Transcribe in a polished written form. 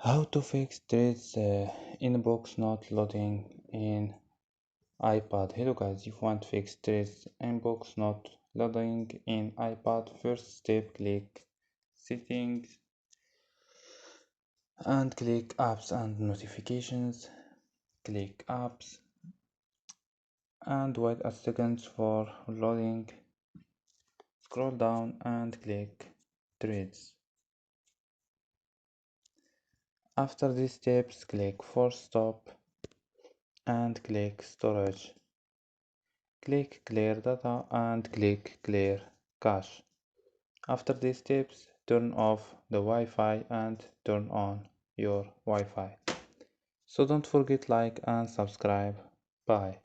How to fix threads inbox not loading in iPad. Hello guys, if you want to fix threads inbox not loading in iPad, first step click settings and click apps and notifications. Click apps and wait a second for loading. Scroll down and click threads. After these steps, click force stop and click storage. Click clear data and click clear cache. After these steps, turn off the Wi-Fi and turn on your Wi-Fi. So don't forget like and subscribe. Bye.